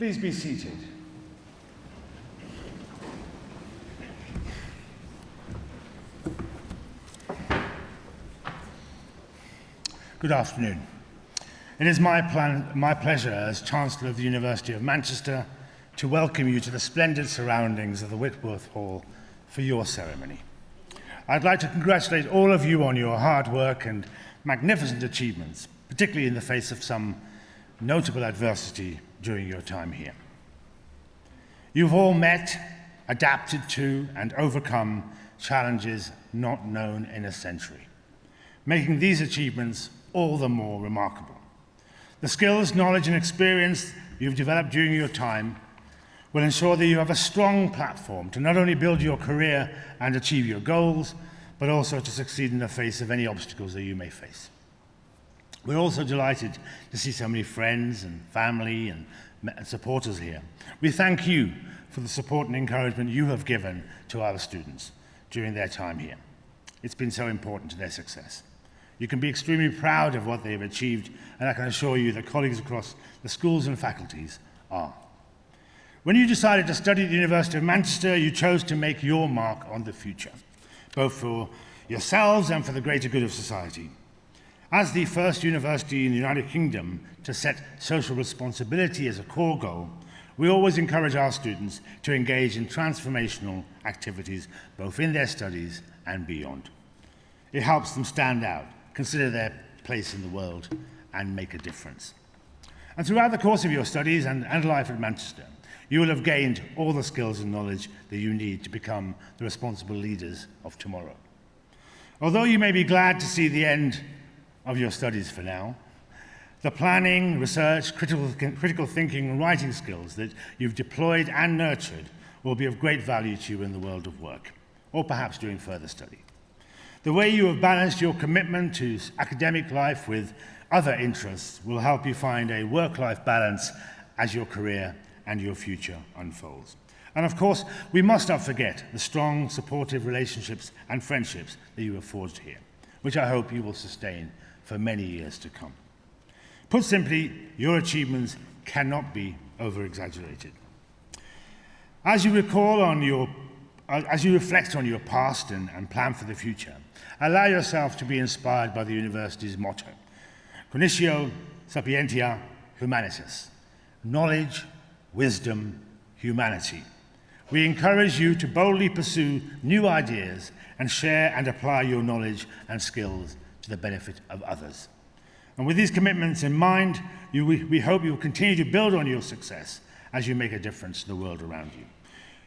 Please be seated. Good afternoon. It is my pleasure as Chancellor of the University of Manchester to welcome you to the splendid surroundings of the Whitworth Hall for your ceremony. I'd like to congratulate all of you on your hard work and magnificent achievements, particularly in the face of some notable adversity during your time here. You've all met, adapted to, and overcome challenges not known in a century, making these achievements all the more remarkable. The skills, knowledge, and experience you've developed during your time will ensure that you have a strong platform to not only build your career and achieve your goals, but also to succeed in the face of any obstacles that you may face. We're also delighted to see so many friends and family and supporters here. We thank you for the support and encouragement you have given to our students during their time here. It's been so important to their success. You can be extremely proud of what they've achieved, and I can assure you that colleagues across the schools and faculties are. When you decided to study at the University of Manchester, you chose to make your mark on the future, both for yourselves and for the greater good of society. As the first university in the United Kingdom to set social responsibility as a core goal, we always encourage our students to engage in transformational activities, both in their studies and beyond. It helps them stand out, consider their place in the world, and make a difference. And throughout the course of your studies and life at Manchester, you will have gained all the skills and knowledge that you need to become the responsible leaders of tomorrow. Although you may be glad to see the end of your studies for now, the planning, research, critical thinking and writing skills that you've deployed and nurtured will be of great value to you in the world of work, or perhaps during further study. The way you have balanced your commitment to academic life with other interests will help you find a work-life balance as your career and your future unfolds. And of course, we must not forget the strong, supportive relationships and friendships that you have forged here, which I hope you will sustain for many years to come. Put simply, your achievements cannot be over-exaggerated. As you reflect on your past and plan for the future, allow yourself to be inspired by the university's motto, Cognitio Sapientia Humanitas, knowledge, wisdom, humanity. We encourage you to boldly pursue new ideas and share and apply your knowledge and skills to the benefit of others. And with these commitments in mind, we hope you will continue to build on your success as you make a difference to the world around you.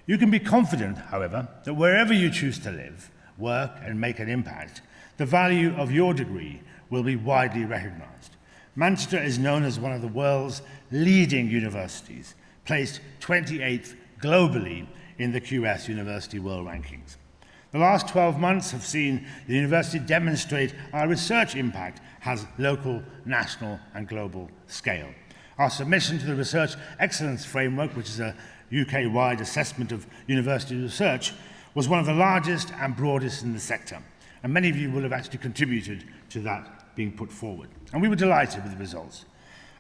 You can be confident, however, that wherever you choose to live, work, and make an impact, the value of your degree will be widely recognized. Manchester is known as one of the world's leading universities, placed 28th globally in the QS University World Rankings. The last 12 months have seen the university demonstrate our research impact has local, national, and global scale. Our submission to the Research Excellence Framework, which is a UK-wide assessment of university research, was one of the largest and broadest in the sector, and many of you will have actually contributed to that being put forward. And we were delighted with the results.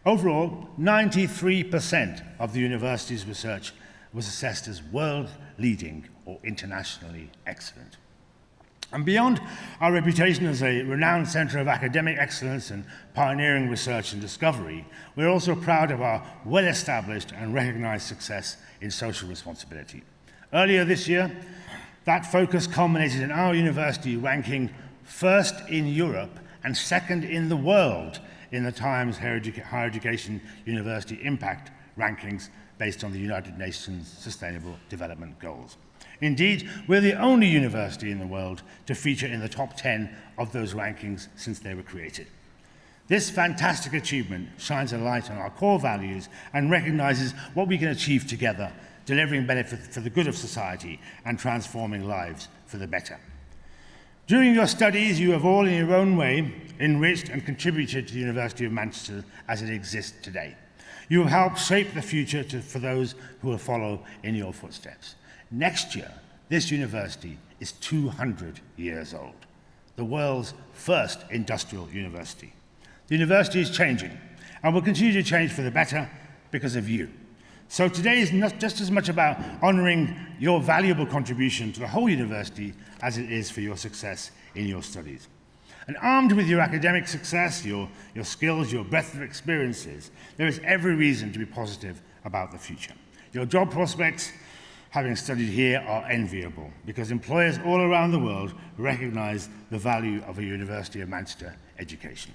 Overall, 93% of the university's research was assessed as world-leading or internationally excellent. And beyond our reputation as a renowned centre of academic excellence and pioneering research and discovery, we're also proud of our well-established and recognised success in social responsibility. Earlier this year, that focus culminated in our university ranking first in Europe and second in the world in the Times Higher Education University Impact Rankings based on the United Nations Sustainable Development Goals. Indeed, we're the only university in the world to feature in the top 10 of those rankings since they were created. This fantastic achievement shines a light on our core values and recognizes what we can achieve together, delivering benefit for the good of society and transforming lives for the better. During your studies, you have all in your own way enriched and contributed to the University of Manchester as it exists today. You have helped shape the future for those who will follow in your footsteps. Next year, this university is 200 years old, the world's first industrial university. The university is changing and will continue to change for the better because of you. So today is not just as much about honouring your valuable contribution to the whole university as it is for your success in your studies. And armed with your academic success, your skills, your breadth of experiences, there is every reason to be positive about the future. Your job prospects, having studied here, are enviable because employers all around the world recognise the value of a University of Manchester education.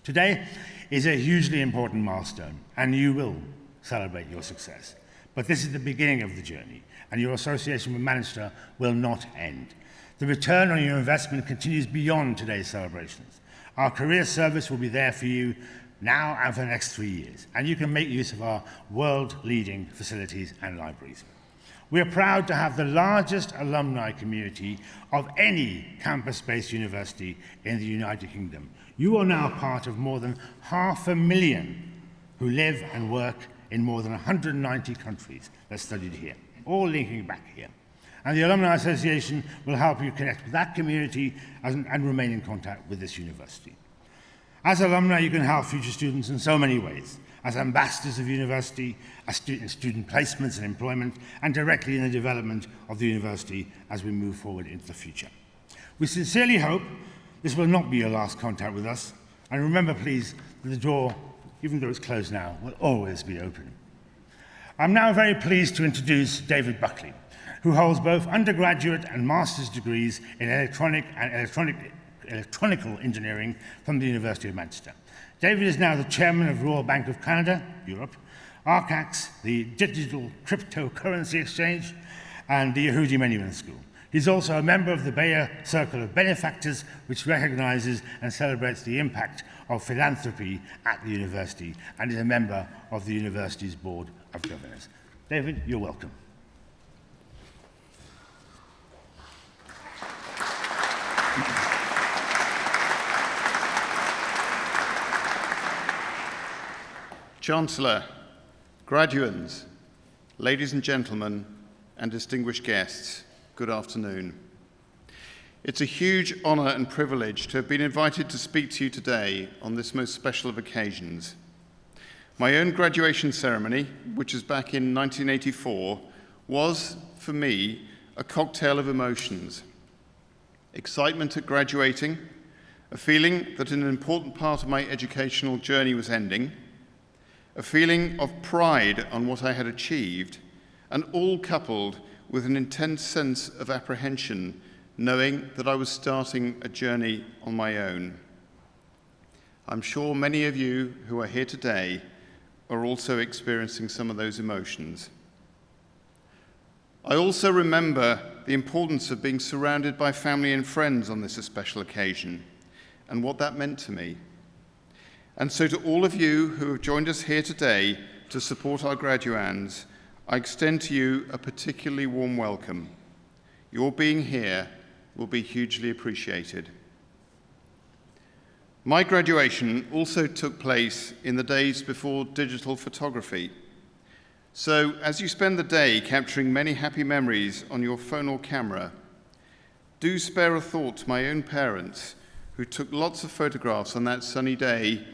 Today is a hugely important milestone, and you will celebrate your success. But this is the beginning of the journey, and your association with Manchester will not end. The return on your investment continues beyond today's celebrations. Our career service will be there for you now and for the next 3 years, and you can make use of our world-leading facilities and libraries. We are proud to have the largest alumni community of any campus-based university in the United Kingdom. You are now part of more than 500,000 who live and work in more than 190 countries that studied here, all linking back here. And the Alumni Association will help you connect with that community and remain in contact with this university. As alumni, you can help future students in so many ways, as ambassadors of the university, as student placements and employment, and directly in the development of the university as we move forward into the future. We sincerely hope this will not be your last contact with us, and remember, please, that the door, even though it's closed now, will always be open. I'm now very pleased to introduce David Buckley, who holds both undergraduate and master's degrees in electronical engineering from the University of Manchester. David is now the chairman of Royal Bank of Canada, Europe, Arcax, the Digital Cryptocurrency Exchange, and the Yehudi Menuhin School. He's also a member of the Bayer Circle of Benefactors, which recognizes and celebrates the impact of philanthropy at the university, and is a member of the university's Board of Governors. David, you're welcome. Chancellor, graduands, ladies and gentlemen, and distinguished guests, good afternoon. It's a huge honour and privilege to have been invited to speak to you today on this most special of occasions. My own graduation ceremony, which was back in 1984, was, for me, a cocktail of emotions. Excitement at graduating, a feeling that an important part of my educational journey was ending, a feeling of pride on what I had achieved, and all coupled with an intense sense of apprehension, knowing that I was starting a journey on my own. I'm sure many of you who are here today are also experiencing some of those emotions. I also remember the importance of being surrounded by family and friends on this special occasion, and what that meant to me. And so to all of you who have joined us here today to support our graduands, I extend to you a particularly warm welcome. Your being here will be hugely appreciated. My graduation also took place in the days before digital photography. So as you spend the day capturing many happy memories on your phone or camera, do spare a thought to my own parents who took lots of photographs on that sunny day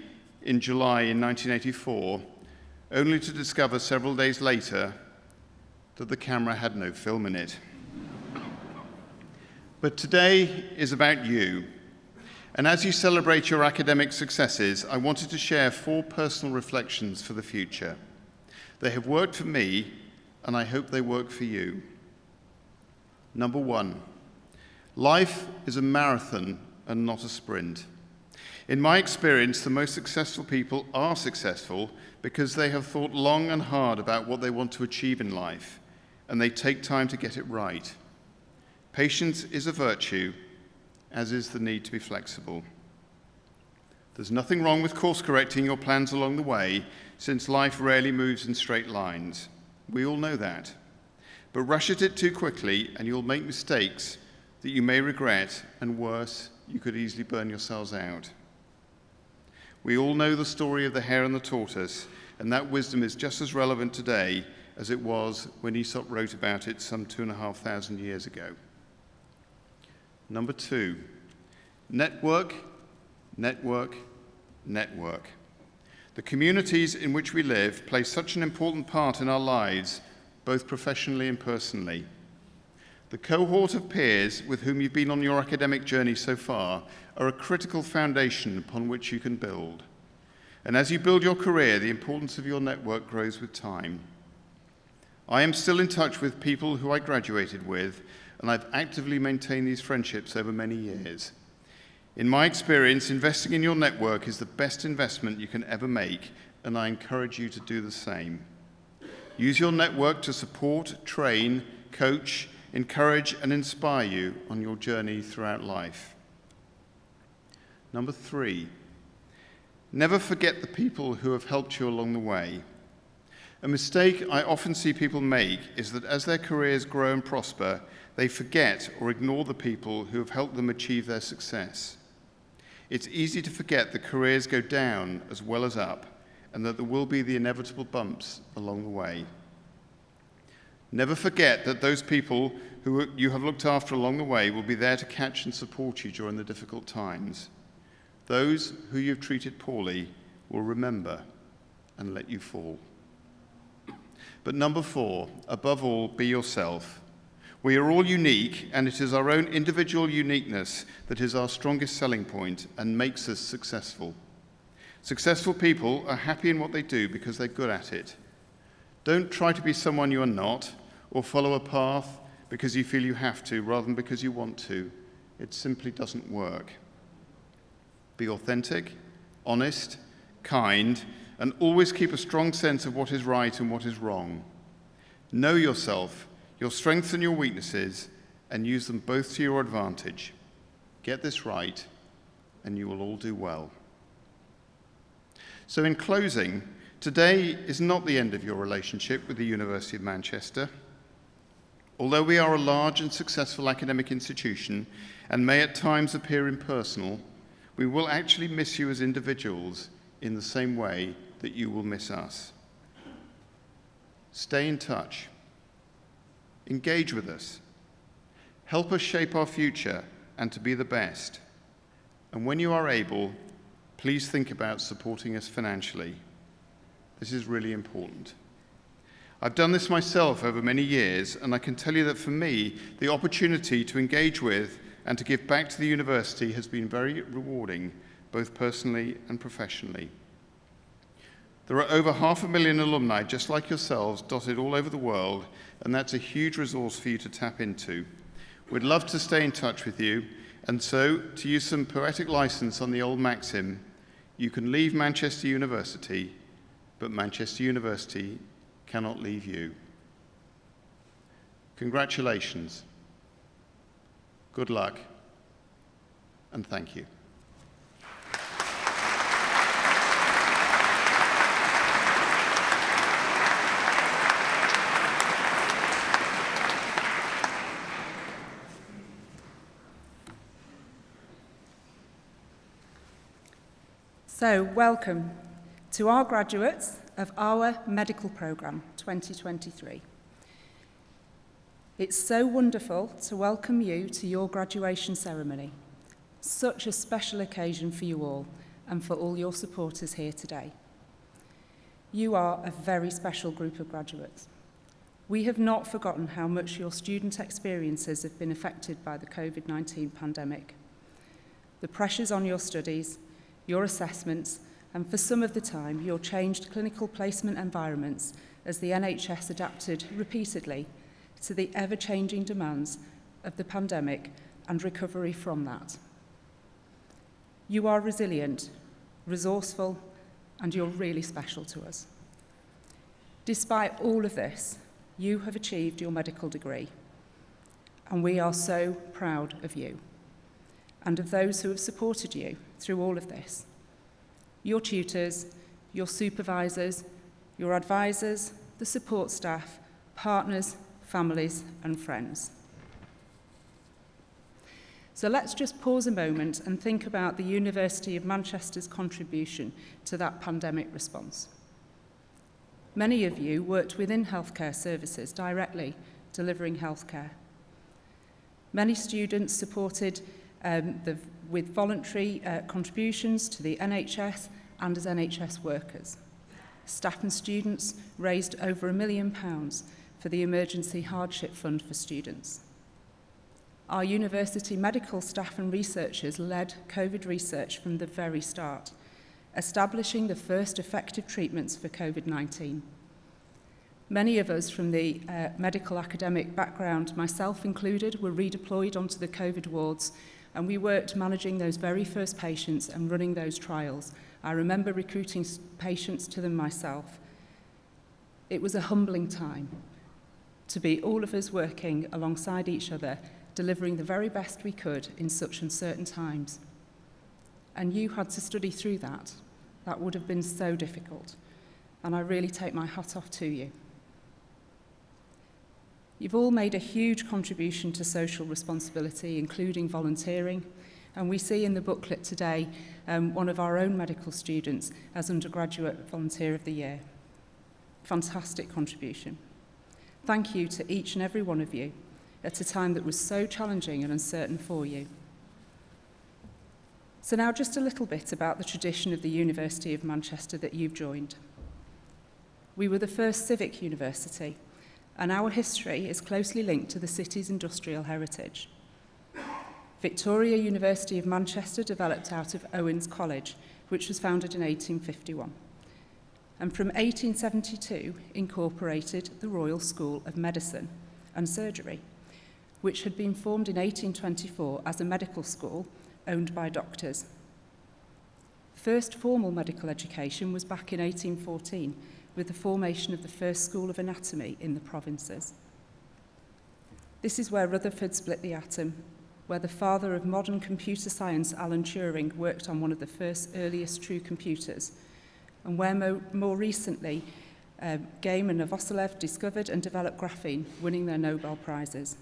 in July in 1984, only to discover several days later that the camera had no film in it. But today is about you. And as you celebrate your academic successes, I wanted to share 4 personal reflections for the future. They have worked for me, and I hope they work for you. Number 1, life is a marathon and not a sprint. In my experience, the most successful people are successful because they have thought long and hard about what they want to achieve in life, and they take time to get it right. Patience is a virtue, as is the need to be flexible. There's nothing wrong with course-correcting your plans along the way, since life rarely moves in straight lines. We all know that. But rush at it too quickly, and you'll make mistakes that you may regret, and worse, you could easily burn yourselves out. We all know the story of the hare and the tortoise, and that wisdom is just as relevant today as it was when Aesop wrote about it some 2,500 years ago. Number 2, network, network, network. The communities in which we live play such an important part in our lives, both professionally and personally. The cohort of peers with whom you've been on your academic journey so far are a critical foundation upon which you can build. And as you build your career, the importance of your network grows with time. I am still in touch with people who I graduated with, and I've actively maintained these friendships over many years. In my experience, investing in your network is the best investment you can ever make, and I encourage you to do the same. Use your network to support, train, coach, encourage, and inspire you on your journey throughout life. Number 3, never forget the people who have helped you along the way. A mistake I often see people make is that as their careers grow and prosper, they forget or ignore the people who have helped them achieve their success. It's easy to forget that careers go down as well as up, and that there will be the inevitable bumps along the way. Never forget that those people who you have looked after along the way will be there to catch and support you during the difficult times. Those who you've treated poorly will remember and let you fall. But number 4, above all, be yourself. We are all unique, and it is our own individual uniqueness that is our strongest selling point and makes us successful. Successful people are happy in what they do because they're good at it. Don't try to be someone you are not, or follow a path because you feel you have to rather than because you want to. It simply doesn't work. Be authentic, honest, kind, and always keep a strong sense of what is right and what is wrong. Know yourself, your strengths and your weaknesses, and use them both to your advantage. Get this right, and you will all do well. So in closing, today is not the end of your relationship with the University of Manchester. Although we are a large and successful academic institution and may at times appear impersonal, we will actually miss you as individuals in the same way that you will miss us. Stay in touch. Engage with us. Help us shape our future and to be the best. And when you are able, please think about supporting us financially. This is really important. I've done this myself over many years, and I can tell you that for me, the opportunity to engage with and to give back to the university has been very rewarding, both personally and professionally. There are over 500,000 alumni just like yourselves dotted all over the world, and that's a huge resource for you to tap into. We'd love to stay in touch with you, and so, to use some poetic license on the old maxim, you can leave Manchester University, but Manchester University cannot leave you. Congratulations, good luck, and thank you. So, welcome to our graduates of our medical programme 2023. It's so wonderful to welcome you to your graduation ceremony. Such a special occasion for you all and for all your supporters here today. You are a very special group of graduates. We have not forgotten how much your student experiences have been affected by the COVID-19 pandemic. The pressures on your studies, your assessments, and for some of the time, your changed clinical placement environments as the NHS adapted repeatedly to the ever-changing demands of the pandemic and recovery from that. You are resilient, resourceful, and you're really special to us. Despite all of this, you have achieved your medical degree, and we are so proud of you and of those who have supported you through all of this. Your tutors, your supervisors, your advisors, the support staff, partners, families, and friends. So let's just pause a moment and think about the University of Manchester's contribution to that pandemic response. Many of you worked within healthcare services directly, delivering healthcare. Many students supported with voluntary contributions to the NHS and as NHS workers. Staff and students raised over £1 million for the Emergency Hardship Fund for students. Our university medical staff and researchers led COVID research from the very start, establishing the first effective treatments for COVID-19. Many of us from the medical academic background, myself included, were redeployed onto the COVID wards, and we worked managing those very first patients and running those trials. I remember recruiting patients to them myself. It was a humbling time to be all of us working alongside each other, delivering the very best we could in such uncertain times. And you had to study through that. That would have been so difficult. And I really take my hat off to you. You've all made a huge contribution to social responsibility, including volunteering, and we see in the booklet today one of our own medical students as Undergraduate Volunteer of the Year. Fantastic contribution. Thank you to each and every one of you at a time that was so challenging and uncertain for you. So now just a little bit about the tradition of the University of Manchester that you've joined. We were the first civic university, and our history is closely linked to the city's industrial heritage. Victoria University of Manchester developed out of Owens College, which was founded in 1851, and from 1872 incorporated the Royal School of Medicine and Surgery, which had been formed in 1824 as a medical school owned by doctors. First formal medical education was back in 1814, with the formation of the first School of Anatomy in the provinces. This is where Rutherford split the atom, where the father of modern computer science, Alan Turing, worked on one of the first earliest true computers, and where more recently, Game and Novoselov discovered and developed graphene, winning their Nobel Prizes.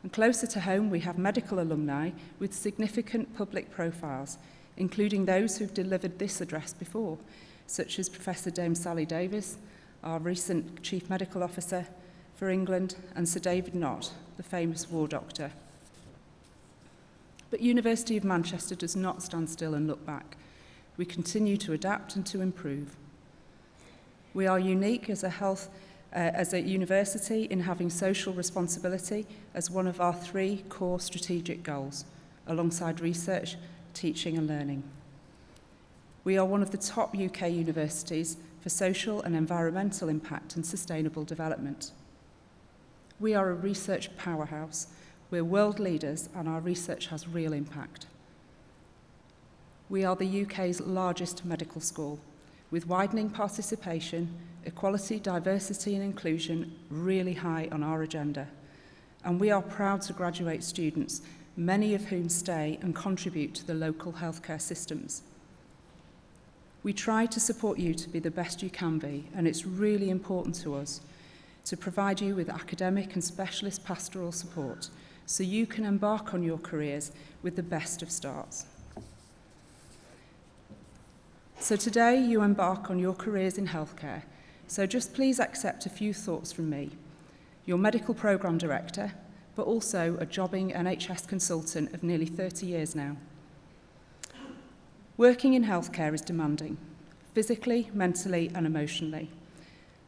And closer to home, we have medical alumni with significant public profiles, including those who've delivered this address before, such as Professor Dame Sally Davis, our recent Chief Medical Officer for England, and Sir David Nott, the famous war doctor. But University of Manchester does not stand still and look back. We continue to adapt and to improve. We are unique as a university in having social responsibility as one of our 3 core strategic goals, alongside research, teaching and learning. We are one of the top UK universities for social and environmental impact and sustainable development. We are a research powerhouse. We're world leaders and our research has real impact. We are the UK's largest medical school, with widening participation, equality, diversity and inclusion really high on our agenda. And we are proud to graduate students, many of whom stay and contribute to the local healthcare systems. We try to support you to be the best you can be, and it's really important to us to provide you with academic and specialist pastoral support so you can embark on your careers with the best of starts. So today you embark on your careers in healthcare, so just please accept a few thoughts from me, your medical programme director, but also a jobbing NHS consultant of nearly 30 years now. Working in healthcare is demanding, physically, mentally and emotionally.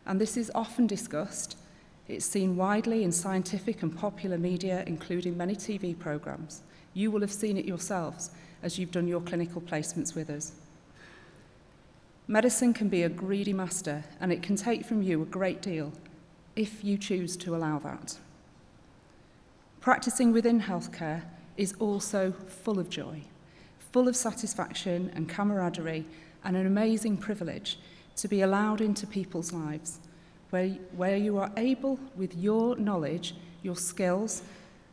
And this is often discussed. It's seen widely in scientific and popular media, including many TV programmes. You will have seen it yourselves as you've done your clinical placements with us. Medicine can be a greedy master, and it can take from you a great deal if you choose to allow that. Practicing within healthcare is also full of joy, full of satisfaction and camaraderie, and an amazing privilege to be allowed into people's lives, where you are able, with your knowledge, your skills,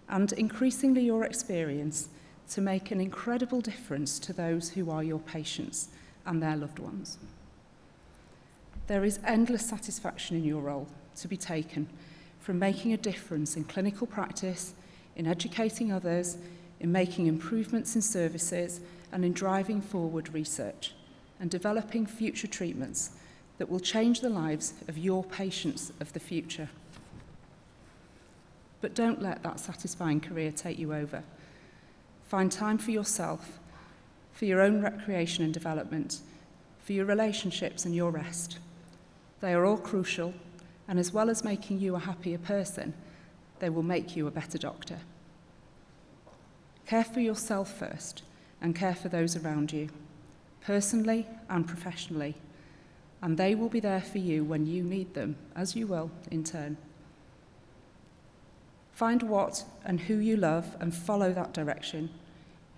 and increasingly your experience, to make an incredible difference to those who are your patients and their loved ones. There is endless satisfaction in your role to be taken, from making a difference in clinical practice, in educating others, in making improvements in services, and in driving forward research and developing future treatments that will change the lives of your patients of the future. But don't let that satisfying career take you over. Find time for yourself. for your own recreation and development, for your relationships and your rest. They are all crucial, and as well as making you a happier person, they will make you a better doctor. Care for yourself first, and care for those around you, personally and professionally, and they will be there for you when you need them, as you will in turn. Find what and who you love and follow that direction.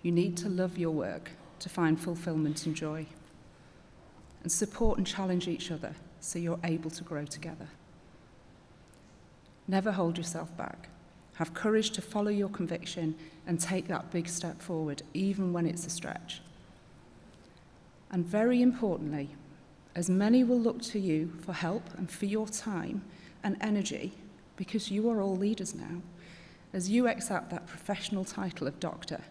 You need to love your work to find fulfillment and joy. And support and challenge each other so you're able to grow together. Never hold yourself back. Have courage to follow your conviction and take that big step forward, even when it's a stretch. And very importantly, as many will look to you for help and for your time and energy, because you are all leaders now, as you accept that professional title of doctor,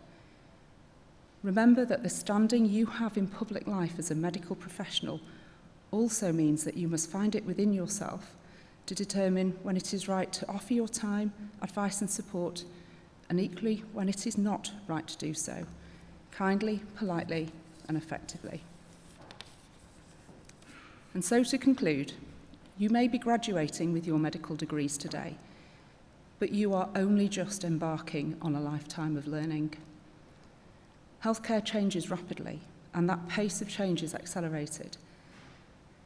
remember that the standing you have in public life as a medical professional also means that you must find it within yourself to determine when it is right to offer your time, advice and support, and equally when it is not right to do so, kindly, politely and effectively. And so to conclude, you may be graduating with your medical degrees today, but you are only just embarking on a lifetime of learning. Healthcare changes rapidly, and that pace of change is accelerated.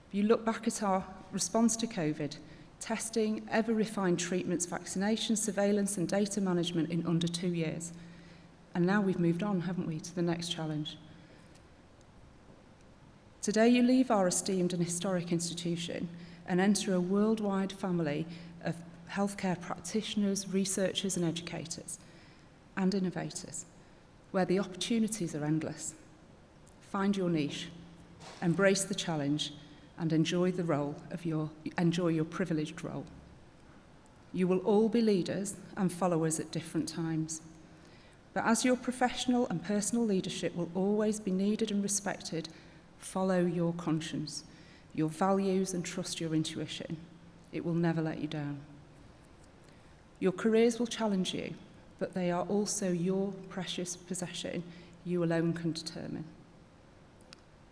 If you look back at our response to COVID, testing, ever-refined treatments, vaccinations, surveillance and data management in under 2 years. And now we've moved on, haven't we, to the next challenge. Today you leave our esteemed and historic institution and enter a worldwide family of healthcare practitioners, researchers and educators, and innovators, where the opportunities are endless. Find your niche, embrace the challenge, and enjoy your privileged role. You will all be leaders and followers at different times. But as your professional and personal leadership will always be needed and respected, follow your conscience, your values, and trust your intuition. It will never let you down. Your careers will challenge you, but they are also your precious possession you alone can determine.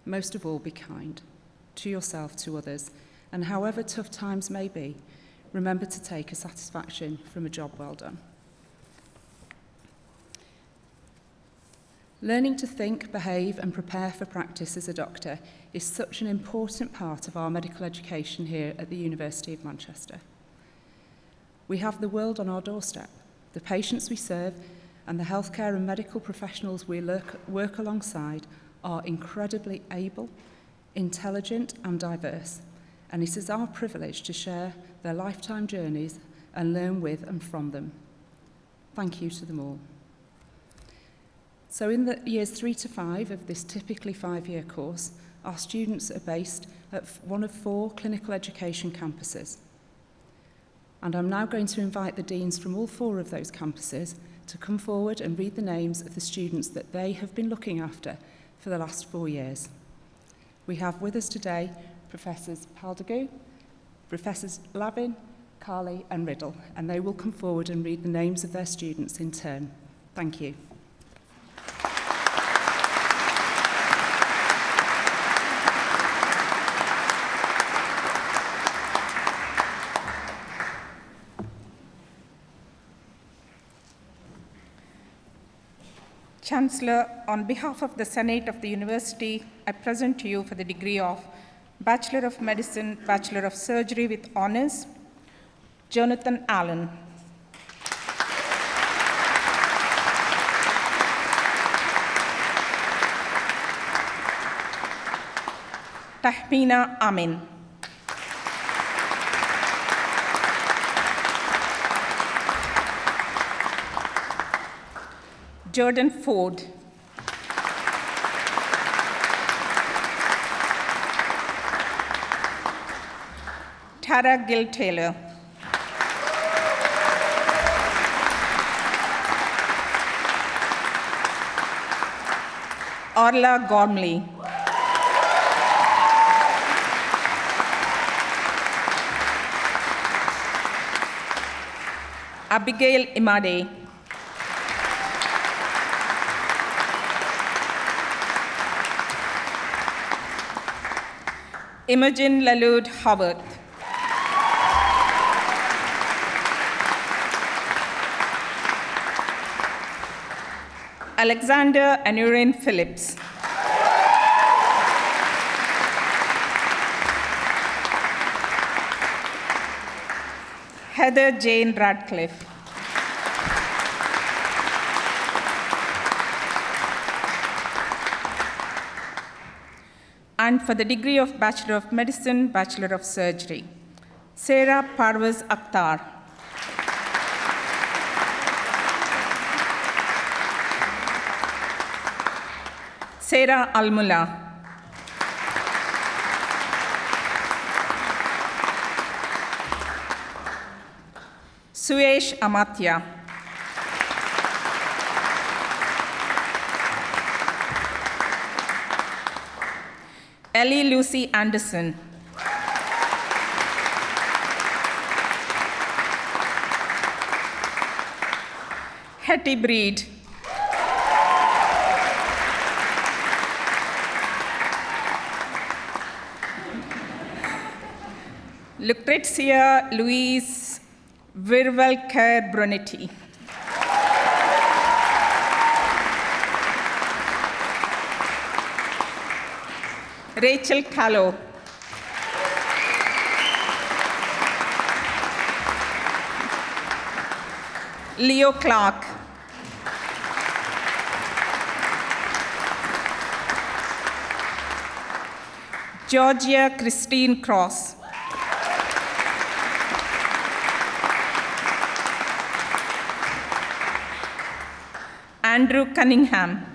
Most of all, be kind to yourself, to others, and however tough times may be, remember to take a satisfaction from a job well done. Learning to think, behave, and prepare for practice as a doctor is such an important part of our medical education here at the University of Manchester. We have the world on our doorstep. The patients we serve and the healthcare and medical professionals we work alongside are incredibly able, intelligent and diverse, and it is our privilege to share their lifetime journeys and learn with and from them. Thank you to them all. So in the years 3 to 5 of this typically 5-year course, our students are based at one of 4 clinical education campuses. And I'm now going to invite the deans from all 4 of those campuses to come forward and read the names of the students that they have been looking after for the last 4 years. We have with us today Professors Paldagoo, Professors Lavin, Carley and Riddle, and they will come forward and read the names of their students in turn. Thank you. Chancellor, on behalf of the Senate of the University, I present to you for the degree of Bachelor of Medicine, Bachelor of Surgery with Honours, Jonathan Allen. Tahmina Amin. Jordan Ford. Tara Gill Taylor. Orla Gormley. Abigail Imade. Imogen Lalud Howard. Alexander Anurin Phillips. Heather Jane Radcliffe. And for the degree of Bachelor of Medicine, Bachelor of Surgery, Sarah Parvez Akhtar. Sarah Almula. Suyesh Amatya. Ellie Lucy Anderson. Hetty Breed. Lucrezia Louise Virvalker Brunetti. Rachel Callow. Leo Clark. Georgia Christine Cross. Andrew Cunningham.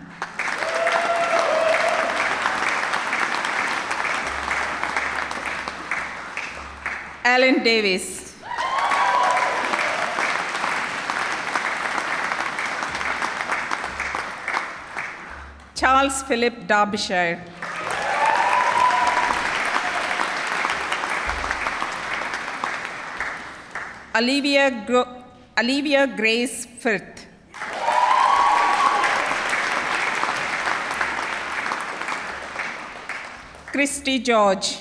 Alan Davis. Charles Philip Derbyshire. Olivia Grace Firth. Christy George.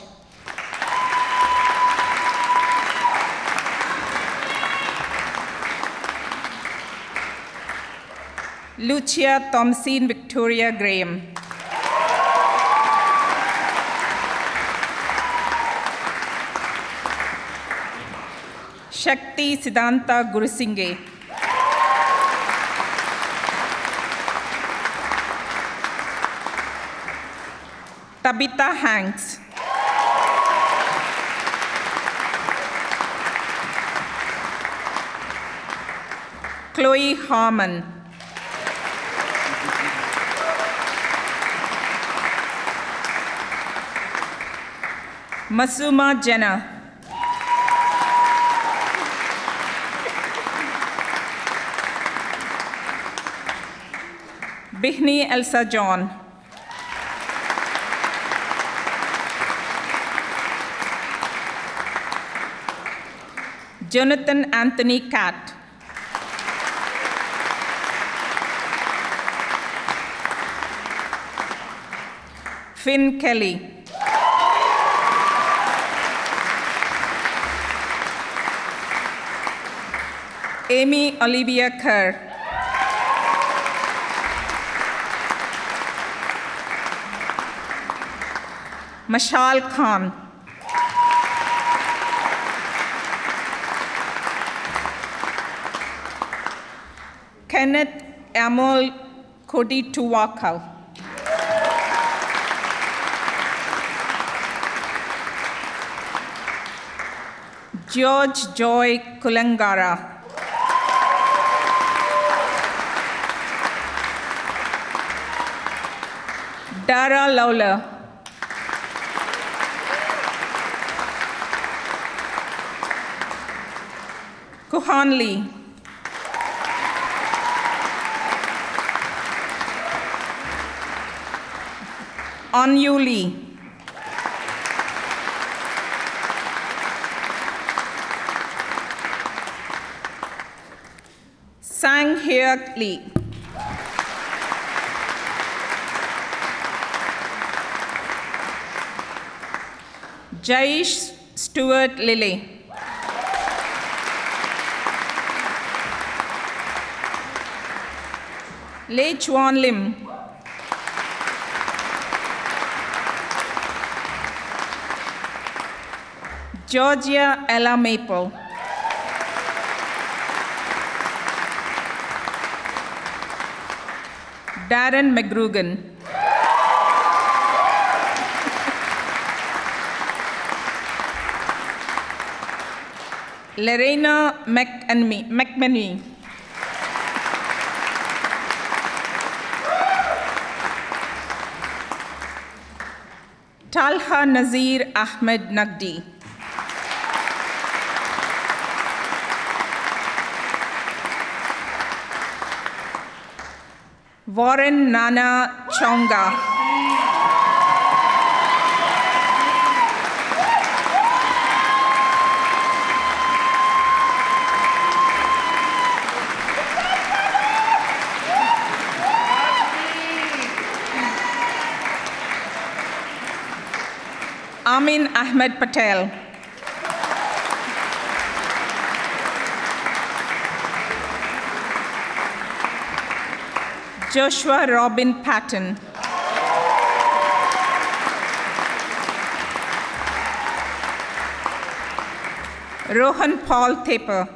Lucia Thompson Victoria Graham. Shakti Siddhanta Gurusinghe. Tabitha Hanks. Chloe Harmon. Masuma Jenna. Bihni Elsa John. Jonathan Anthony Catt. Finn Kelly. Amy Olivia Kerr. Mashal Khan. Kenneth Amol Kodi Tuwakal. George Joy Kulangara. Dara Lawler. Kuhan Lee. Anyu Lee. Sang Hyuk Lee. Jaish Stuart Lilly. Lei Chuan Lim. Georgia Ella Maple. Darren McGrugan. Lorena McManey. Talha Nazir Ahmed Nagdi. Warren Nana Chonga. Amin Ahmed Patel. Joshua Robin Patton. Rohan Paul Thaper.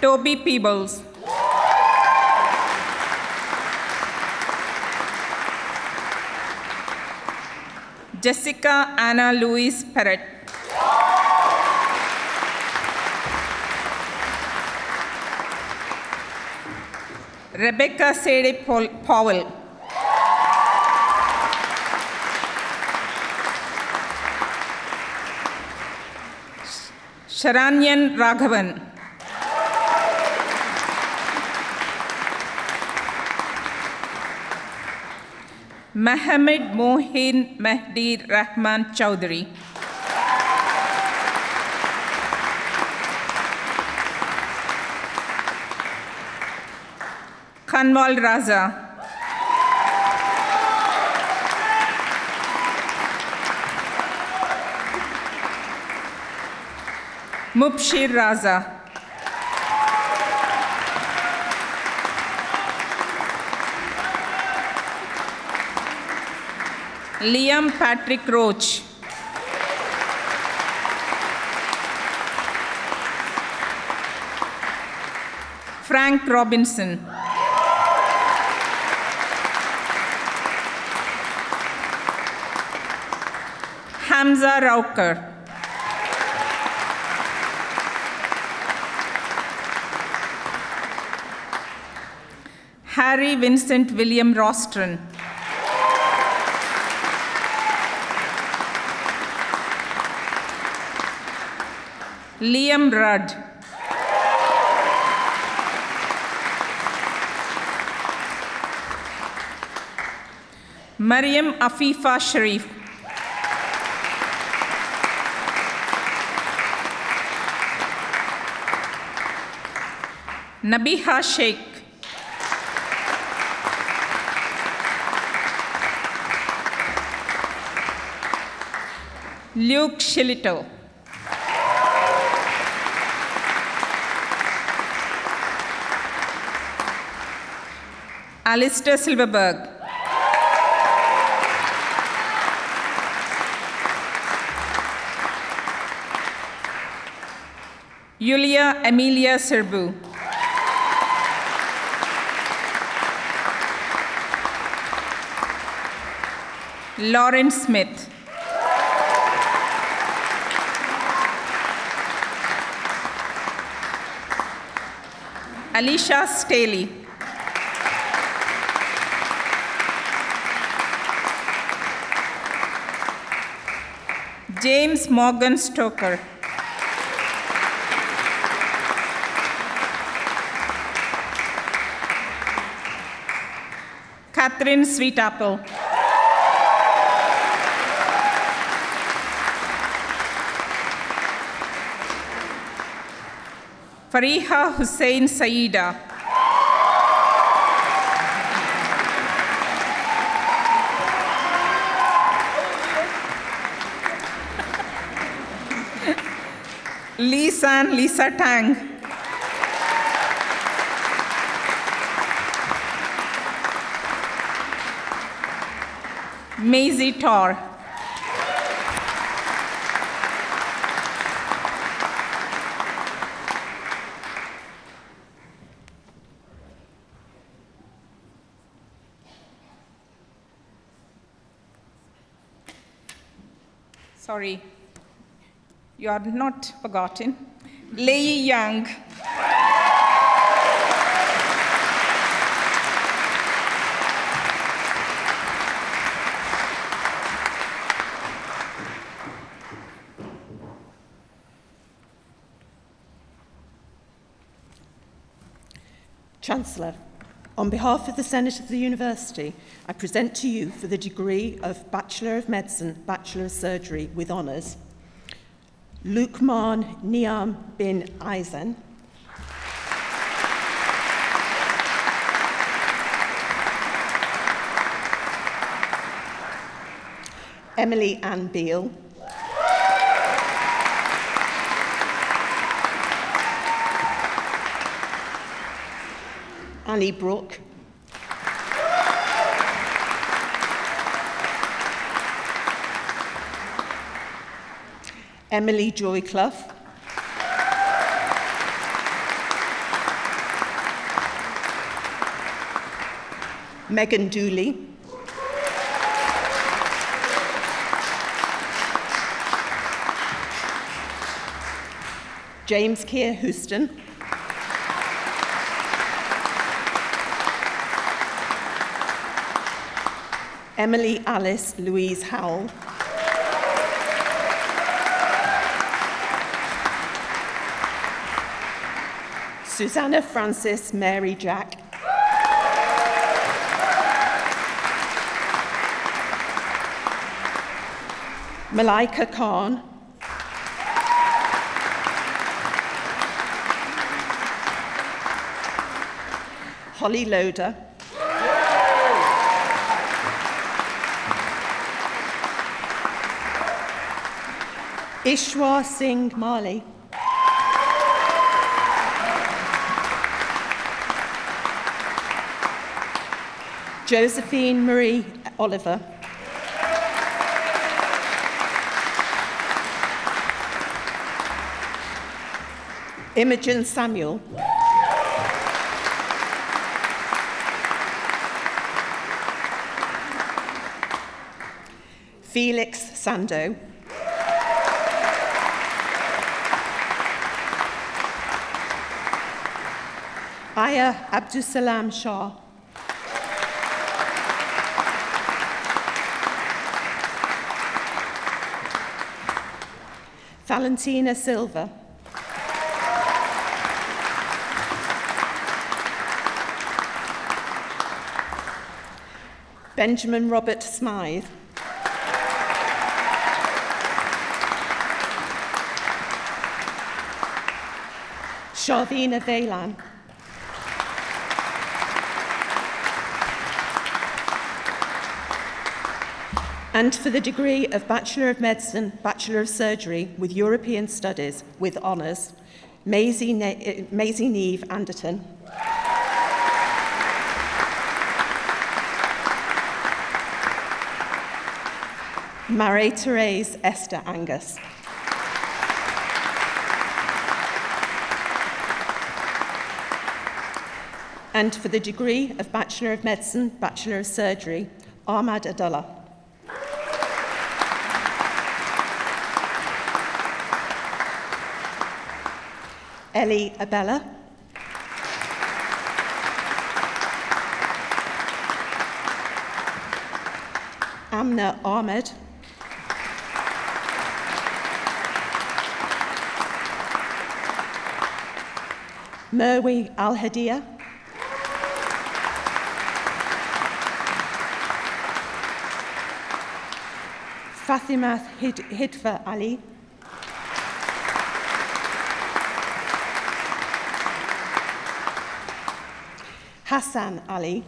Toby Peebles. Jessica Anna Louise Perret. Rebecca Sadie Powell. Sharanyan Raghavan. Mohammed Mohin Mehdi Rahman Chowdhury. Kanwal Raza. Mubshir Raza. Liam Patrick Roach. Frank Robinson. Hamza Rauker. Harry Vincent William Rostron. Liam Rudd. Mariam Afifa Sharif. Nabiha Sheikh. Luke Shillito. Alistair Silverberg. Yulia Emilia Serbu. Lauren Smith. Alicia Staley. James Morgan Stoker. Catherine Sweetapple. Fariha Hussein Saida. Lee San Lisa Tang. Maisie Tor. Sorry, you are not forgotten. Lei Yang. Chancellor, on behalf of the Senate of the University, I present to you for the degree of Bachelor of Medicine, Bachelor of Surgery with honours, Lukman Niam bin Aizen, Emily Ann Beale, Annie Brooke, Emily Joy Clough, Megan Dooley, James Keir Houston, Emily Alice Louise Howell, Susanna Francis Mary Jack, Malaika Khan, Holly Loader, Ishwar Singh Mali, Josephine Marie Oliver, Imogen Samuel, Felix Sando, Aya Abdusalam Shah, Valentina Silva, Benjamin Robert Smythe, Sharvina Vailan, and for the degree of Bachelor of Medicine, Bachelor of Surgery with European Studies with honours, Maisie Neve Anderton, Marie-Therese Esther Angus. And for the degree of Bachelor of Medicine, Bachelor of Surgery, Ahmad Adullah. Ellie Abella, Amna Ahmed, Merwi Al-Hadiya, Fatima Hidfa Ali, Hassan Ali,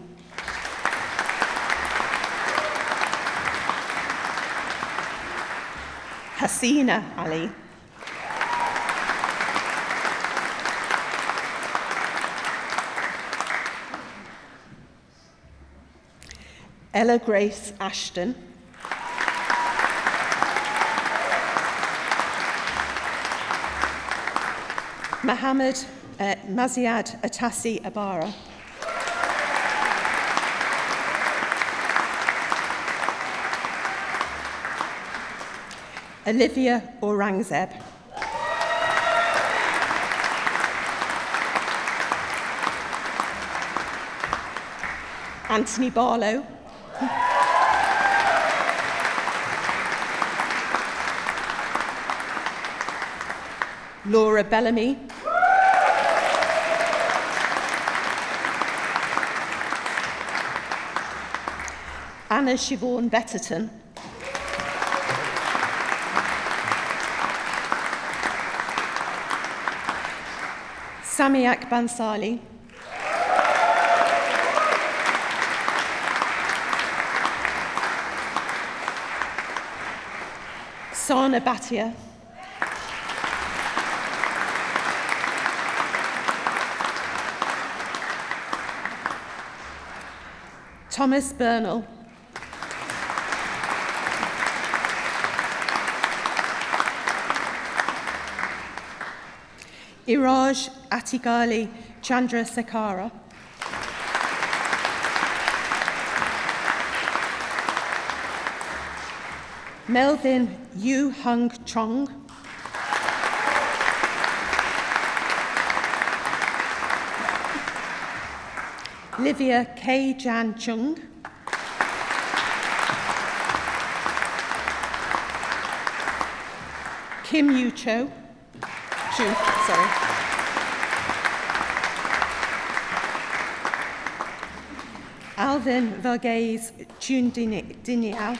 Hasina Ali, Ella Grace Ashton, Mohammed Maziad Atassi Abara, Olivia Aurangzeb, Anthony Barlow, Laura Bellamy, Anna Siobhan Betterton, Samiak Bansali, Sana Bhatia, Thomas Bernal, Iraj Atigali Chandra Sekara, Melvin Yu Hung Chong, Livia K. Jan Chung, Kim Yu Chu, sorry. Alvin Varghese Chun Diniao,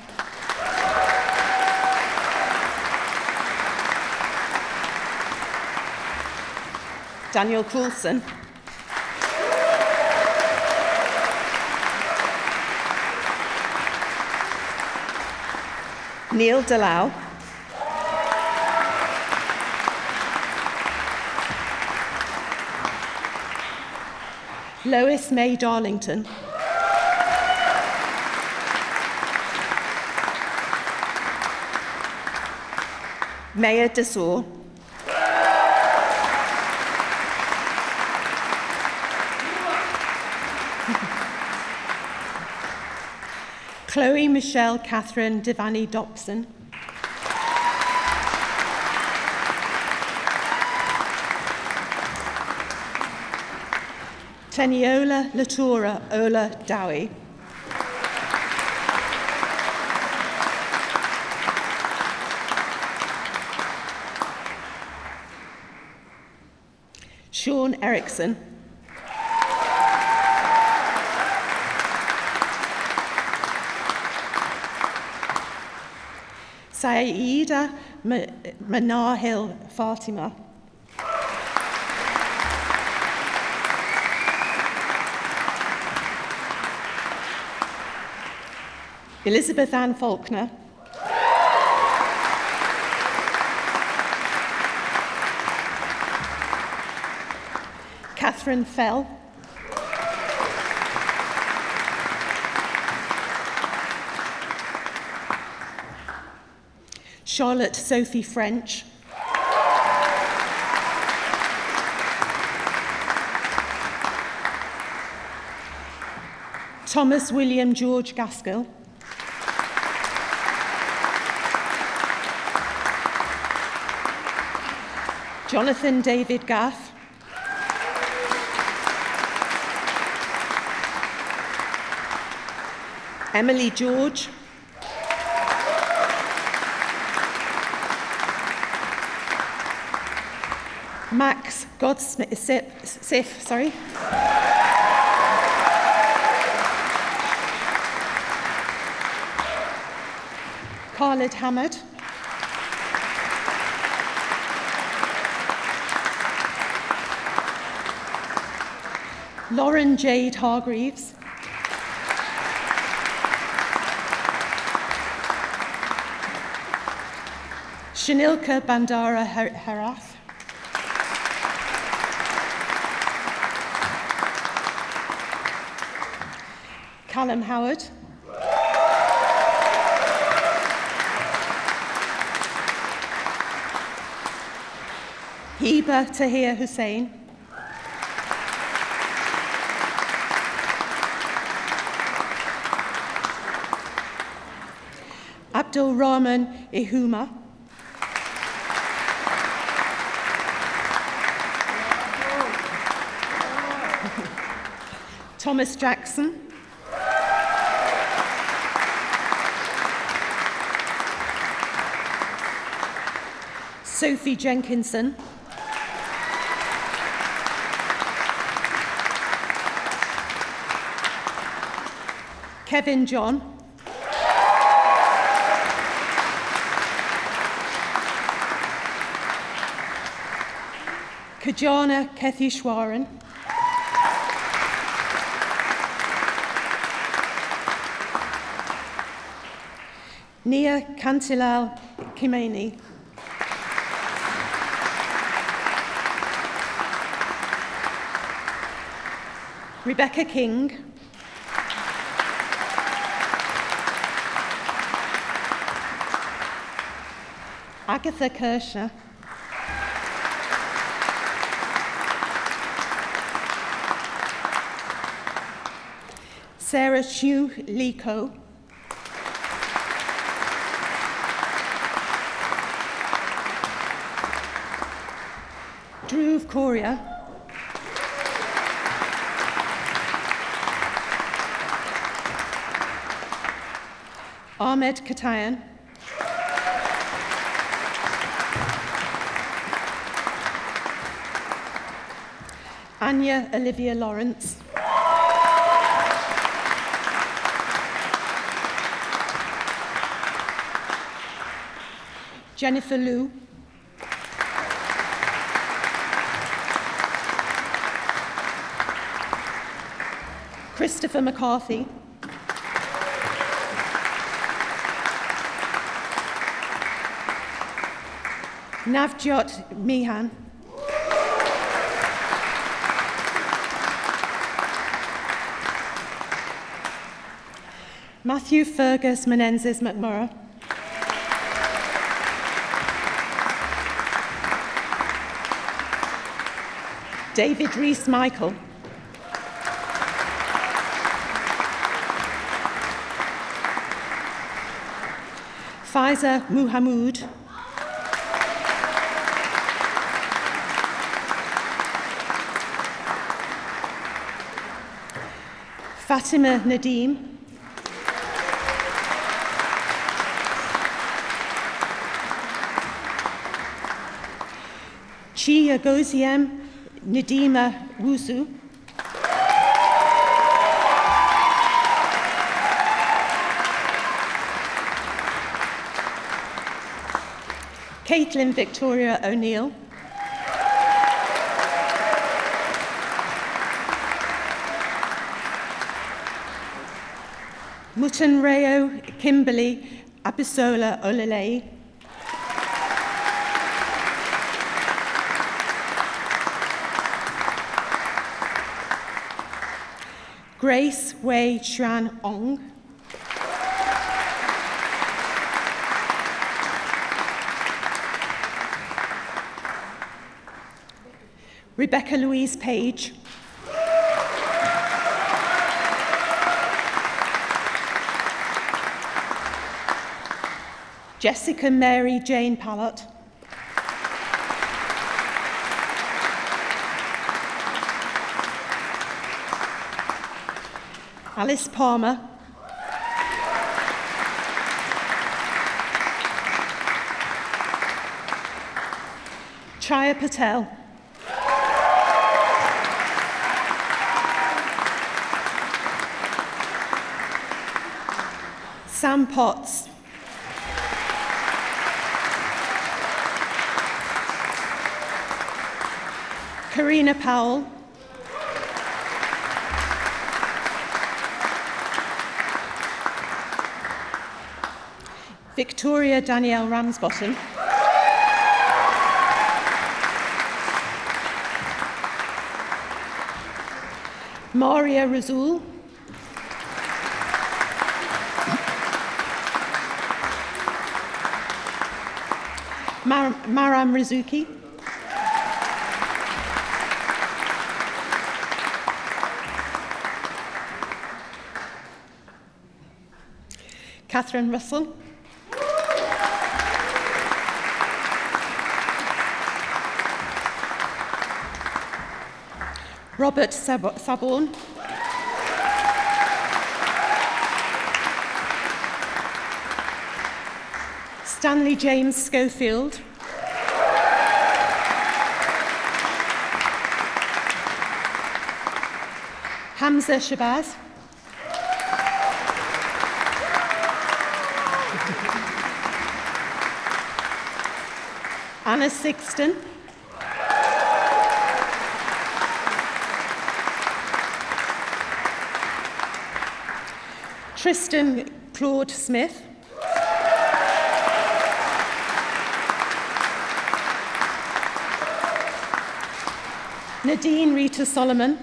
Daniel Coulson, Neil Delau, Lois May Darlington, Maya Desor, Chloe Michelle Catherine Devani Dobson, Teniola Latura Ola Dowie, Sean Erickson, Saida Manahil Fatima, Elizabeth Ann Faulkner, Catherine Fell, Charlotte Sophie French, Thomas William George Gaskell, Jonathan David Gaff, Emily George, Max Godsmith, Sif, sorry. Khalid Hamid, Lauren Jade Hargreaves, Shanilka Bandara Herath, Callum Howard, Hiba Tahir Hussain. Abdul Rahman Ihuma. Thomas Jackson. Sophie Jenkinson. Kevin John. Kajana Kethishwaran. Nia Kantilal Kimani. Rebecca King. Agatha Kirshner. Sarah Chu Liko. Dhruv Korea. Ahmed Katayan. Anya Olivia Lawrence. Jennifer Liu. Christopher McCarthy. Navjot Mihan. Matthew Fergus Menendez McMurrough. David Rees Michael. Faiza Muhammad. Fatima Nadeem. Chia Goziem Nadima Wusu. Caitlin Victoria O'Neill. Mutanreo Kimberly Abisola Olele. Grace Wei Chuan Ong. Rebecca Louise Page. Jessica Mary Jane Pallott. Alice Palmer. Chaya Patel. Sam Potts. Karina Powell. Victoria Danielle Ramsbottom. Maria Razul. Maram Rizuki. Catherine Russell. Robert Saborn. Stanley James Schofield. Hamza Shabazz. Anna Sixton. Tristan Claude Smith. Nadine Rita Solomon.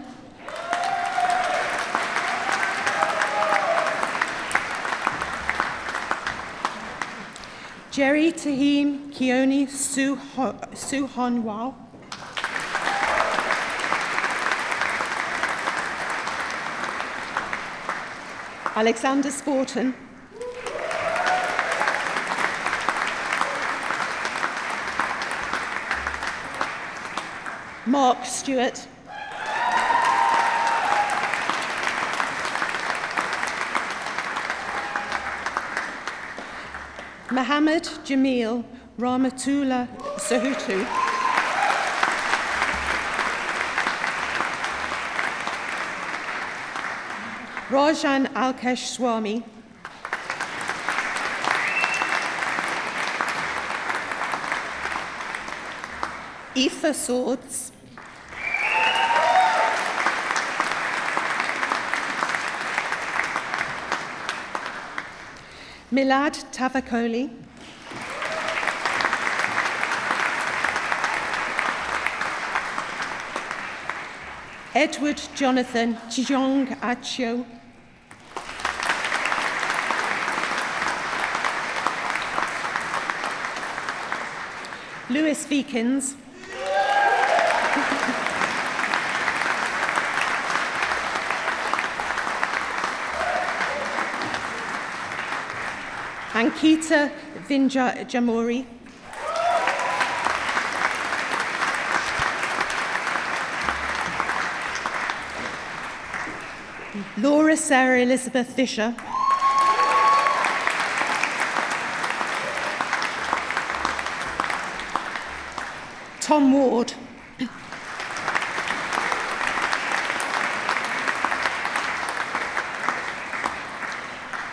Jerry Tahim Keone Suhon Wao. Alexander Sporton. Mark Stewart. Mohammed Jamil Rahmatullah Sahutu. Rajan Alkesh Swami. Aoife Swords. Milad Tavakoli. Edward Jonathan Chijong Achio. Lewis Veekins. Ankita Vinjamuri. Laura Sarah Elizabeth Fisher. Tom Ward.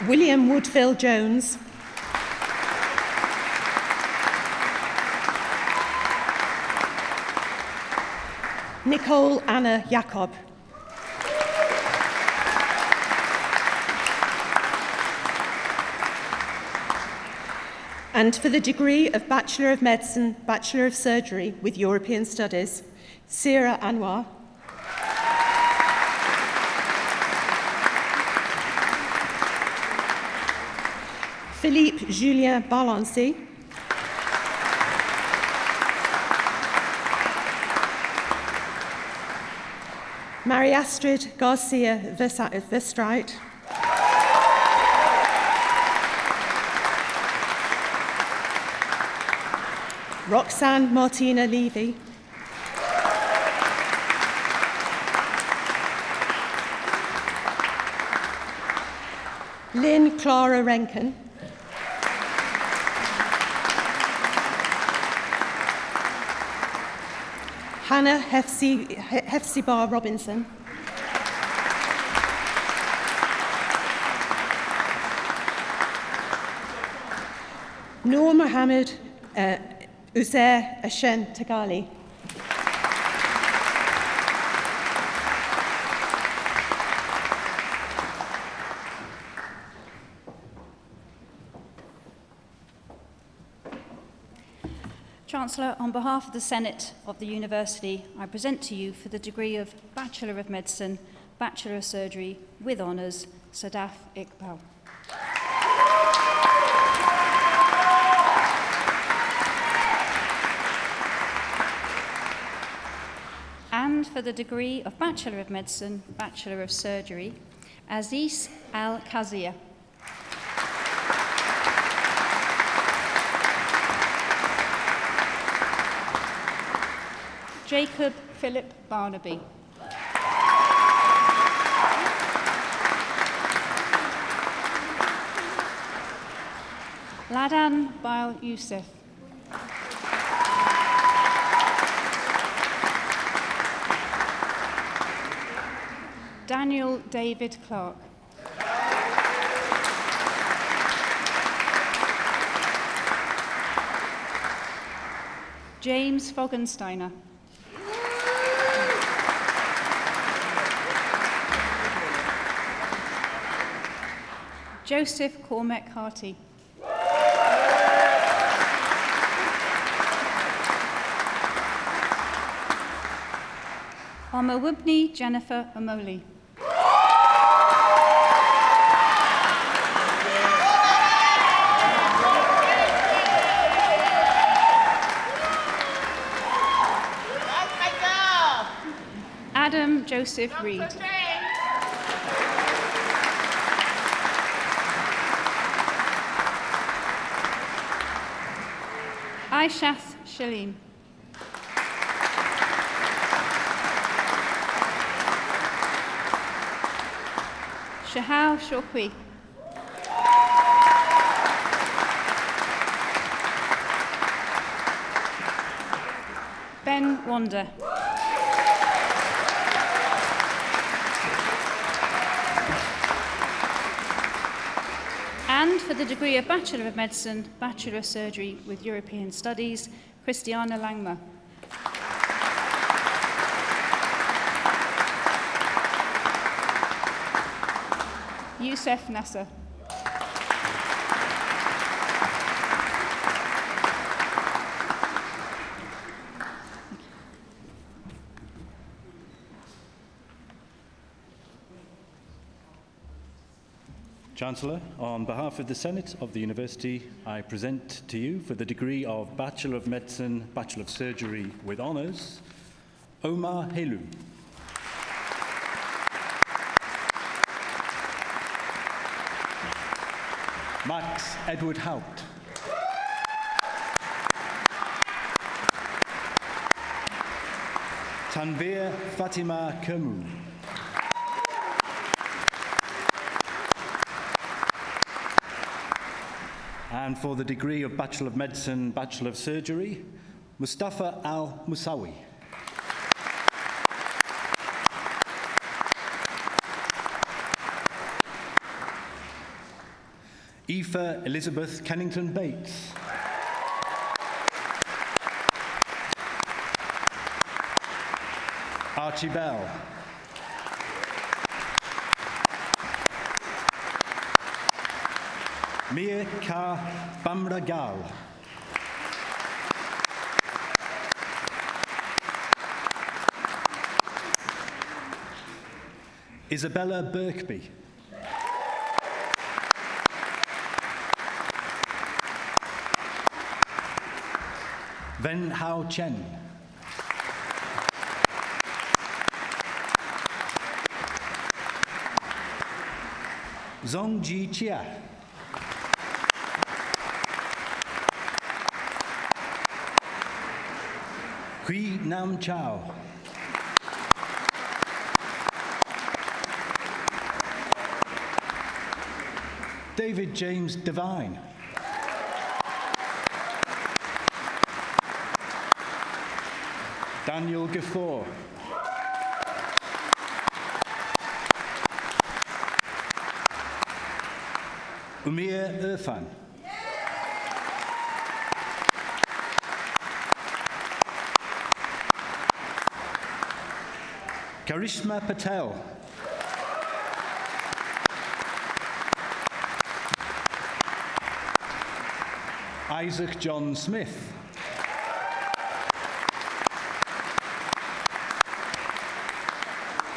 William Woodville Jones. Nicole Anna Jacob. And for the degree of Bachelor of Medicine, Bachelor of Surgery with European Studies, Sira Anwar. Philippe Julien Balancy. Mary Astrid Garcia Vestrite. Roxanne Martina Levy. Lynn Clara Renken. Hannah Hefzibah Robinson. Noor Mohammed Uzair Ashen Tagali. Chancellor, on behalf of the Senate of the University, I present to you for the degree of Bachelor of Medicine, Bachelor of Surgery with Honours, Sadaf Iqbal. And for the degree of Bachelor of Medicine, Bachelor of Surgery, Aziz Al-Kazia. Jacob Philip Barnaby. Ladan Bail Youssef. Daniel David Clark. James Fogensteiner. Joseph Cormac Harty. Omawubni Jennifer Omoli. Adam Joseph Reed. Aishath Shalim. Shahao Shokwi. Ben Wanda. And for the degree of Bachelor of Medicine, Bachelor of Surgery with European Studies, Christiana Langma. Youssef Nasser. Chancellor, on behalf of the Senate of the University, I present to you for the degree of Bachelor of Medicine, Bachelor of Surgery with Honours, Omar Helu. Max Edward Haupt. Tanvir Fatima Kermou. And for the degree of Bachelor of Medicine, Bachelor of Surgery, Mustafa Al-Musawi. Aoife Elizabeth Kennington Bates. Archie Bell. Mir Ka Bamragal. Isabella Birkby. Ven Hao Chen. Zong Ji Chia. Hui Nam Chao. David James Devine. Daniel Gafford. Umir Irfan. Karishma Patel. Isaac John Smith.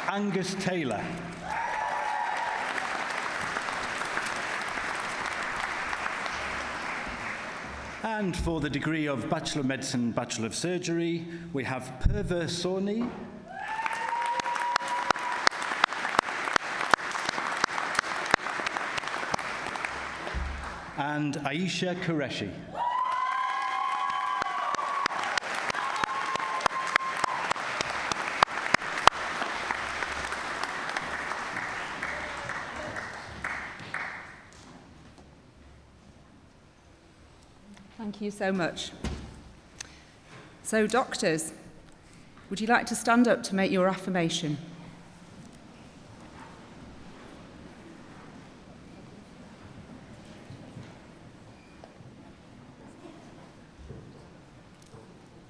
Angus Taylor. And for the degree of Bachelor of Medicine, Bachelor of Surgery, we have Perver Soni. And Aisha Qureshi. Thank you so much. So, doctors, would you like to stand up to make your affirmation?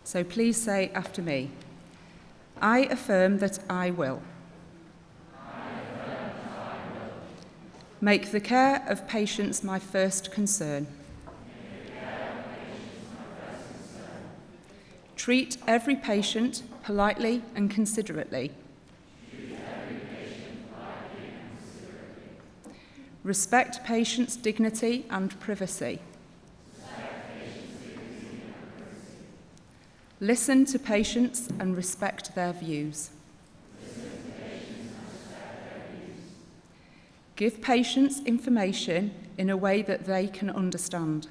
So please say after me. I affirm that I will make the care of patients my first concern. Treat every patient politely and considerately. Respect patients' dignity and privacy. Listen to patients and respect their views. Give patients information in a way that they can understand.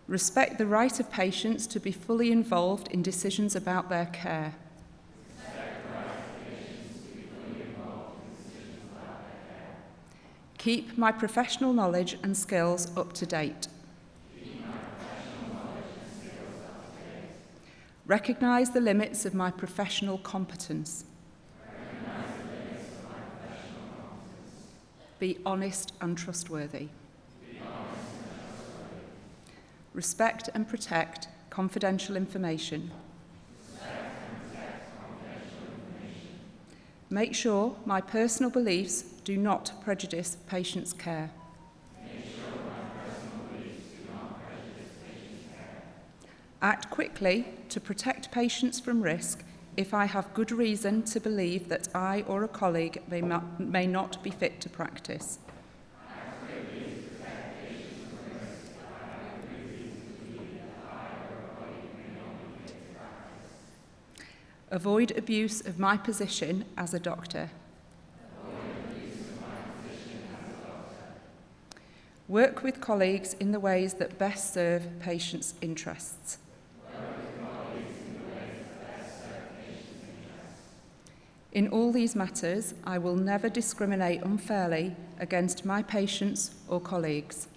Respect the right of patients to be fully involved in decisions about their care. Keep my professional knowledge and skills up to date. Recognise the limits of my professional competence. Be honest and trustworthy. Respect and protect confidential information. Make sure my personal beliefs do not prejudice patients' care. Act quickly to protect patients from risk if I have good reason to believe that I or a colleague may not be fit to practice. Avoid abuse of my position as a doctor. Work with colleagues in the ways that best serve patients' interests. In all these matters, I will never discriminate unfairly against my patients or colleagues.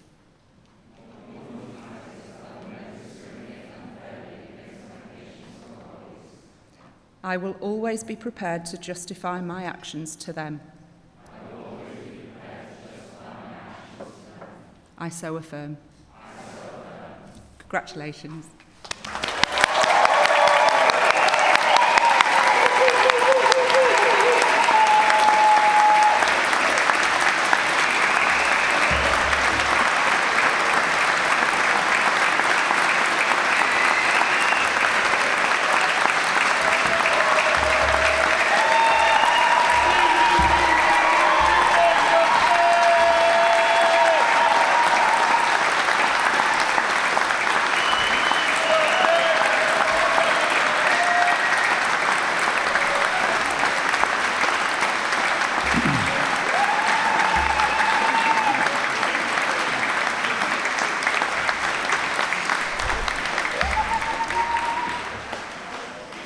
I will always be prepared to justify my actions to them. I so affirm. Congratulations.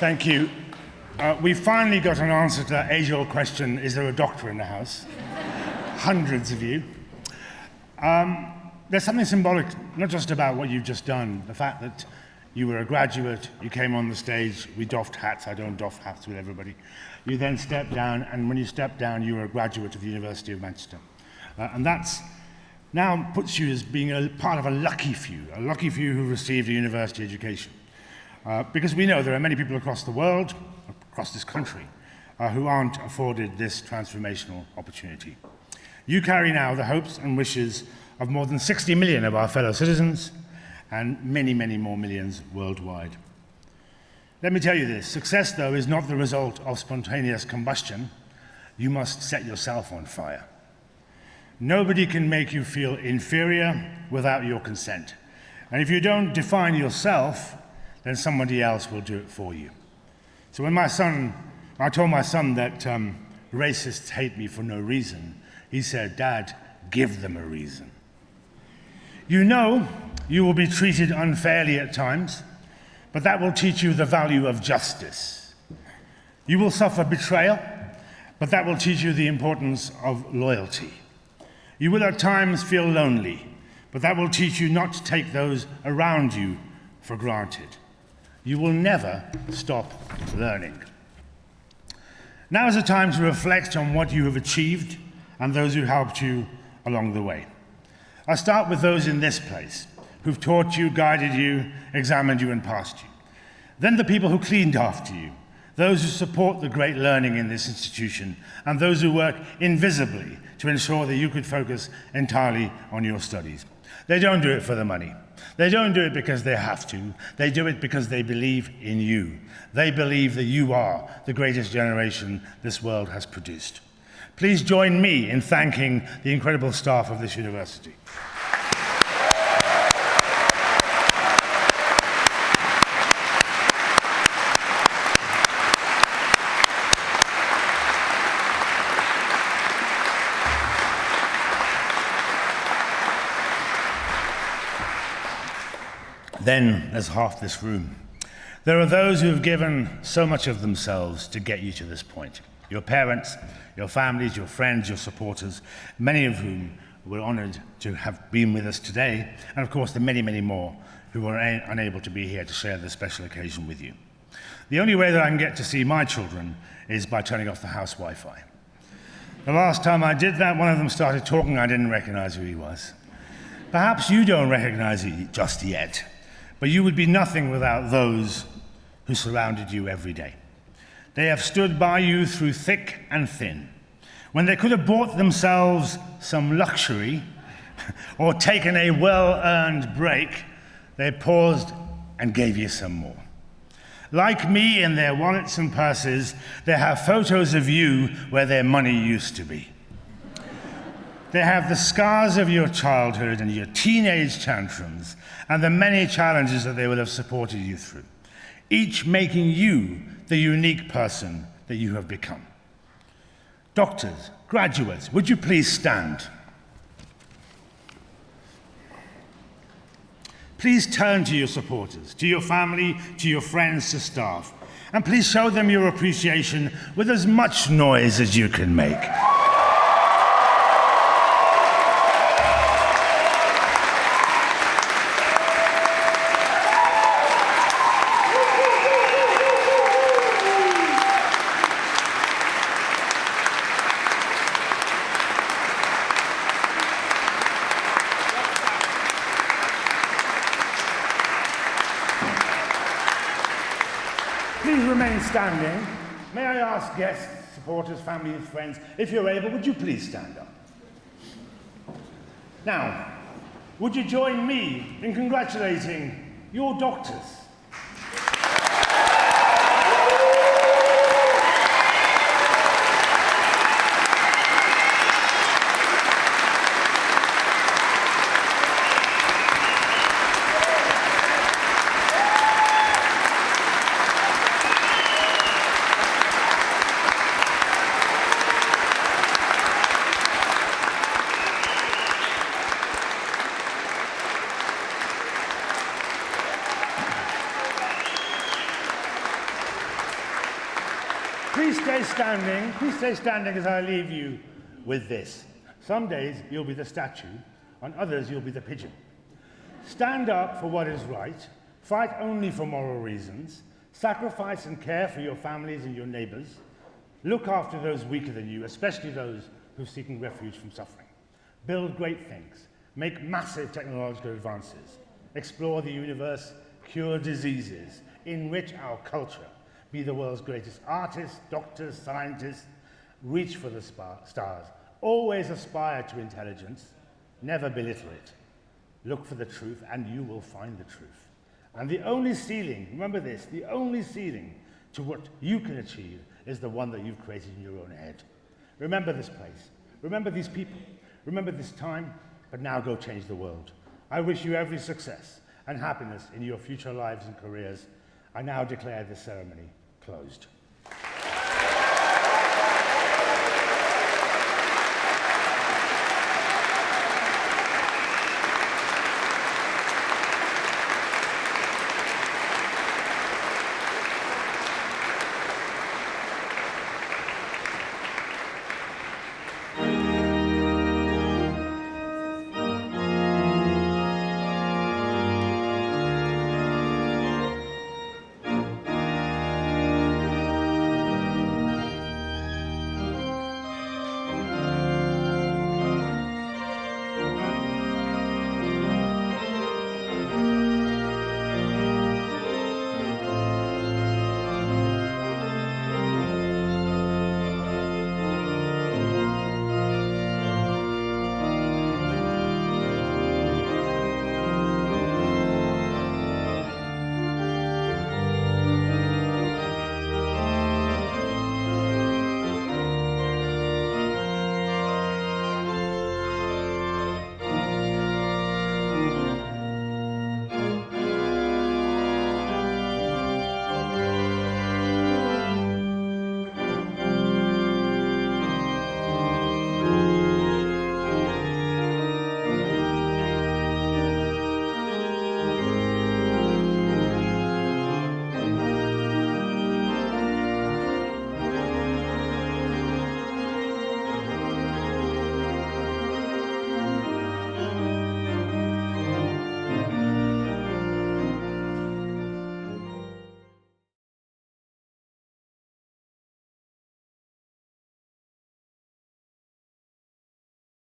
Thank you. We finally got an answer to that age-old question, is there a doctor in the house? Hundreds of you. There's something symbolic, not just about what you've just done, the fact that you were a graduate, you came on the stage, we doffed hats, I don't doff hats with everybody. You then stepped down, and when you stepped down, you were a graduate of the University of Manchester. And that's now puts you as being a part of a lucky few who received a university education. Because we know there are many people across the world, across this country, who aren't afforded this transformational opportunity. You carry now the hopes and wishes of more than 60 million of our fellow citizens and many, many more millions worldwide. Let me tell you this, success, though, is not the result of spontaneous combustion. You must set yourself on fire. Nobody can make you feel inferior without your consent. And if you don't define yourself, then somebody else will do it for you. So when I told my son that racists hate me for no reason, he said, "Dad, give them a reason." You know you will be treated unfairly at times, but that will teach you the value of justice. You will suffer betrayal, but that will teach you the importance of loyalty. You will at times feel lonely, but that will teach you not to take those around you for granted. You will never stop learning. Now is the time to reflect on what you have achieved and those who helped you along the way. I'll start with those in this place, who've taught you, guided you, examined you, and passed you. Then the people who cleaned after you, those who support the great learning in this institution, and those who work invisibly to ensure that you could focus entirely on your studies. They don't do it for the money. They don't do it because they have to. They do it because they believe in you. They believe that you are the greatest generation this world has produced. Please join me in thanking the incredible staff of this university. Then there's half this room. There are those who have given so much of themselves to get you to this point. Your parents, your families, your friends, your supporters, many of whom we're honored to have been with us today, and of course the many, many more who were unable to be here to share this special occasion with you. The only way that I can get to see my children is by turning off the house Wi-Fi. The last time I did that, one of them started talking, I didn't recognize who he was. Perhaps you don't recognize it just yet, but you would be nothing without those who surrounded you every day. They have stood by you through thick and thin. When they could have bought themselves some luxury or taken a well-earned break, they paused and gave you some more. Like me, in their wallets and purses, they have photos of you where their money used to be. They have the scars of your childhood and your teenage tantrums and the many challenges that they will have supported you through, each making you the unique person that you have become. Doctors, graduates, would you please stand? Please turn to your supporters, to your family, to your friends, to staff, and please show them your appreciation with as much noise as you can make. Please remain standing. May I ask guests, supporters, family and friends, if you're able, would you please stand up? Now, would you join me in congratulating your doctors? Please stay standing as I leave you with this. Some days you'll be the statue, on others you'll be the pigeon. Stand up for what is right, fight only for moral reasons, sacrifice and care for your families and your neighbors, look after those weaker than you, especially those who are seeking refuge from suffering. Build great things, make massive technological advances, explore the universe, cure diseases, enrich our culture, be the world's greatest artists, doctors, scientists, reach for the stars, always aspire to intelligence, never belittle it. Look for the truth and you will find the truth. And the only ceiling, remember this, the only ceiling to what you can achieve is the one that you've created in your own head. Remember this place, remember these people, remember this time, but now go change the world. I wish you every success and happiness in your future lives and careers. I now declare this ceremony closed.